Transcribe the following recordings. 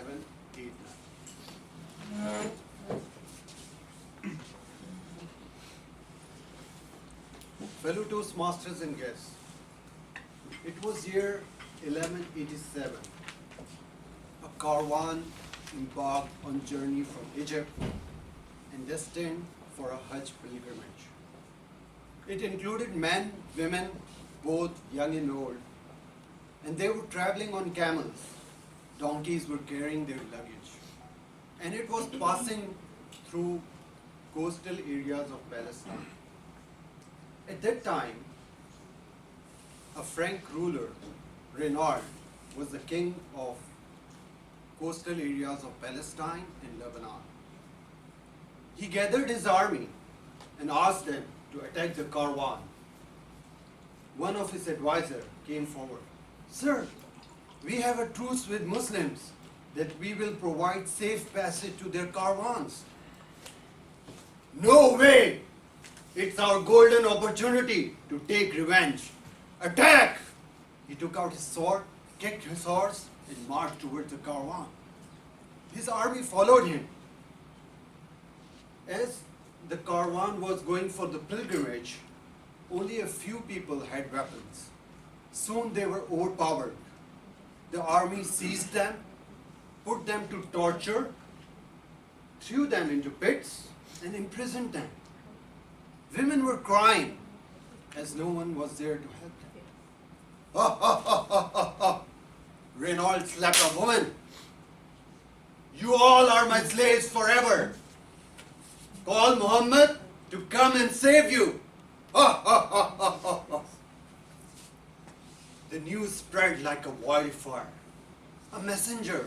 7, 8, 9. Fellow Toastmasters and guests, it was year 1187. A caravan embarked on journey from Egypt and destined for a Hajj pilgrimage. It included men, women, both young and old, and they were traveling on camels. Donkeys were carrying their luggage, and it was passing through coastal areas of Palestine. At that time, a Frank ruler, Reynald, was the king of coastal areas of Palestine and Lebanon. He gathered his army and asked them to attack the caravan. One of his advisors came forward. "Sir, we have a truce with Muslims that we will provide safe passage to their caravans." "No way! It's our golden opportunity to take revenge. Attack!" He took out his sword, kicked his horse, and marched towards the caravan. His army followed him. As the caravan was going for the pilgrimage, only a few people had weapons. Soon they were overpowered. The army seized them, put them to torture, threw them into pits, and imprisoned them. Women were crying as no one was there to help them. "Ha ha ha ha ha ha!" Reynald slapped a woman. "You all are my slaves forever. Call Muhammad to come and save you." Ha ha ha ha ha ha! The news spread like a wildfire. A messenger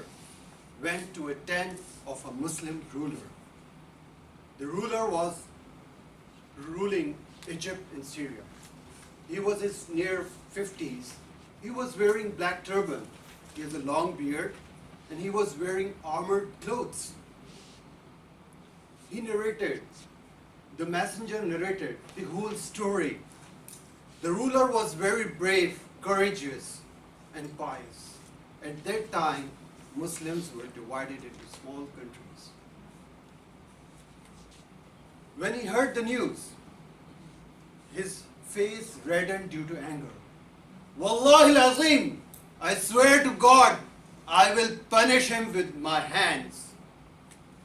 went to a tent of a Muslim ruler. The ruler was ruling Egypt and Syria. He was in his near 50s. He was wearing black turban. He has a long beard, and he was wearing armored clothes. The messenger narrated the whole story. The ruler was very brave, courageous, and pious. At that time, Muslims were divided into small countries. When he heard the news, his face reddened due to anger. "Wallahi al-Azim, I swear to God, I will punish him with my hands."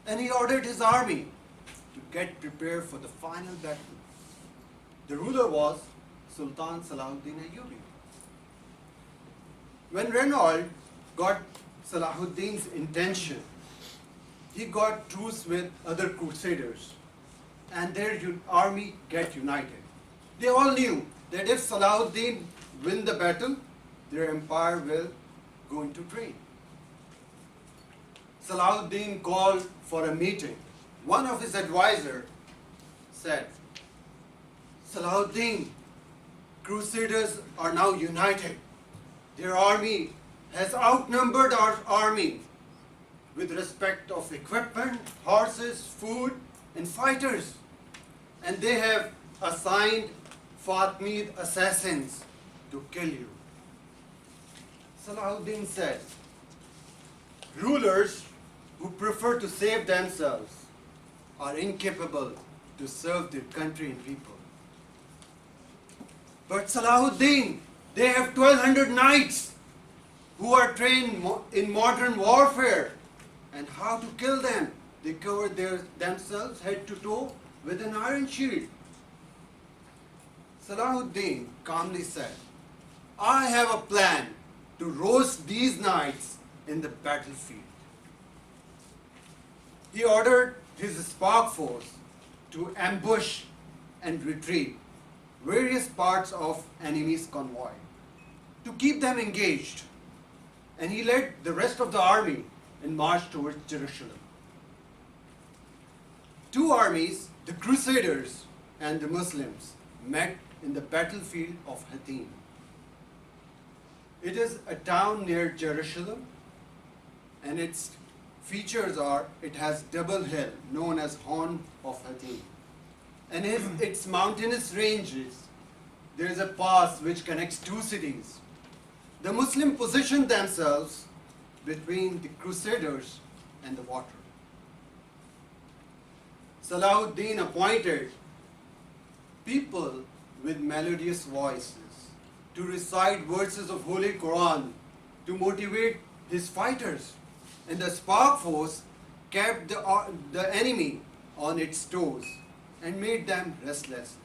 And he ordered his army to get prepared for the final battle. The ruler was Sultan Salahuddin Ayyubi. When Reynald got Salahuddin's intention, he got truce with other crusaders, and their army get united. They all knew that if Salahuddin win the battle, their empire will go into drain. Salahuddin called for a meeting. One of his advisors said, "Salahuddin, crusaders are now united. Their army has outnumbered our army with respect of equipment, horses, food, and fighters. And they have assigned Fatimid assassins to kill you." Salahuddin said, "Rulers who prefer to save themselves are incapable to serve their country and people." "But Salahuddin, they have 1,200 knights who are trained in modern warfare, and how to kill them? They cover themselves head to toe with an iron shield." Salahuddin calmly said, "I have a plan to roast these knights in the battlefield." He ordered his spark force to ambush and retrieve various parts of enemy's convoy to keep them engaged, and he led the rest of the army and marched towards Jerusalem. Two armies, the Crusaders and the Muslims, met in the battlefield of Hattin. It is a town near Jerusalem, and its features are it has double hill known as Horn of Hattin, and its mountainous ranges there is a pass which connects two cities. The Muslims positioned themselves between the Crusaders and the water. Salahuddin appointed people with melodious voices to recite verses of Holy Quran to motivate his fighters, and the spark force kept the enemy on its toes and made them restless.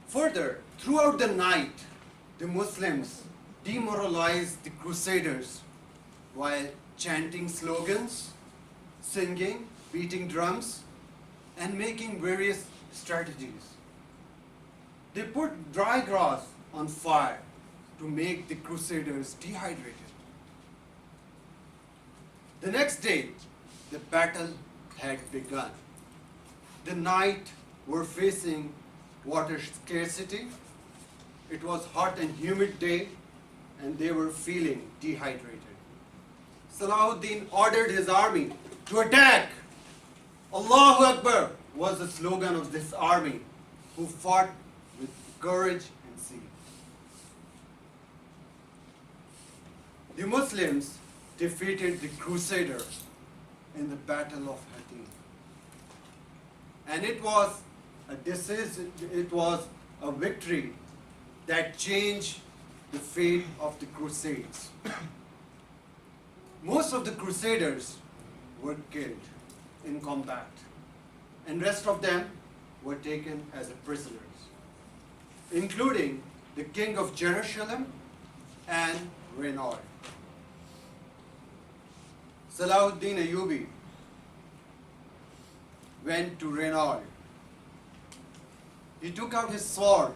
Further, throughout the night, the Muslims demoralized the Crusaders while chanting slogans, singing, beating drums, and making various strategies. They put dry grass on fire to make the Crusaders dehydrated. The next day, the battle had begun. The knights were facing water scarcity. It was hot and humid day, and they were feeling dehydrated. Salahuddin ordered his army to attack. Allahu Akbar was the slogan of this army, who fought with courage and zeal. The Muslims defeated the Crusaders in the Battle of Hattin. And it was a victory that changed the fate of the Crusades. Most of the Crusaders were killed in combat, and rest of them were taken as prisoners, including the king of Jerusalem and Reynald. Salahuddin Ayyubi went to Reynald. He took out his sword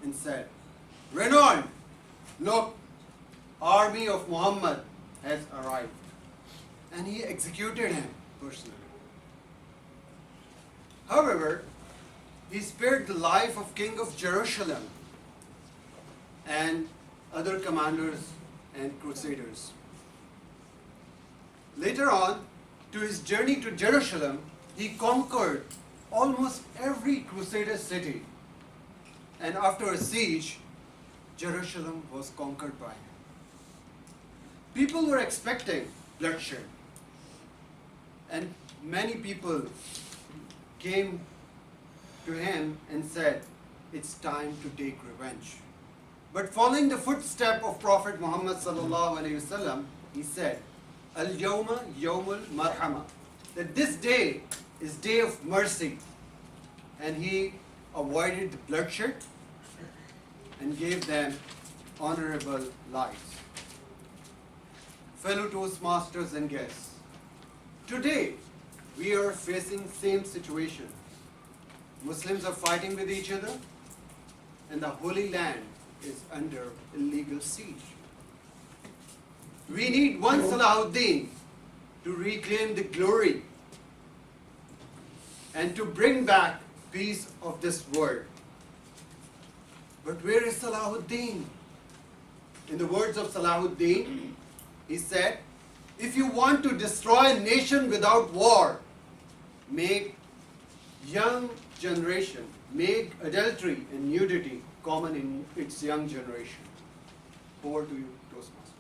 and said, "Reynald, look, army of Muhammad has arrived." And he executed him personally. However, he spared the life of King of Jerusalem and other commanders and crusaders. Later on, to his journey to Jerusalem, he conquered almost every crusader city. And after a siege, Jerusalem was conquered by him. People were expecting bloodshed, and many people came to him and said, "It's time to take revenge." But following the footstep of Prophet Muhammad sallallahu alaihi wasallam, he said, "Al-yawma yawmul marhama," that this day is day of mercy, and he avoided the bloodshed and gave them honorable lives. Fellow Toastmasters and guests, today we are facing same situation. Muslims are fighting with each other, and the Holy Land is under illegal siege. We need one Salahuddin to reclaim the glory and to bring back peace of this world. But where is Salahuddin? In the words of Salahuddin, he said, "If you want to destroy a nation without war, make young generation, make adultery and nudity common in its young generation." Over to you, Toastmaster.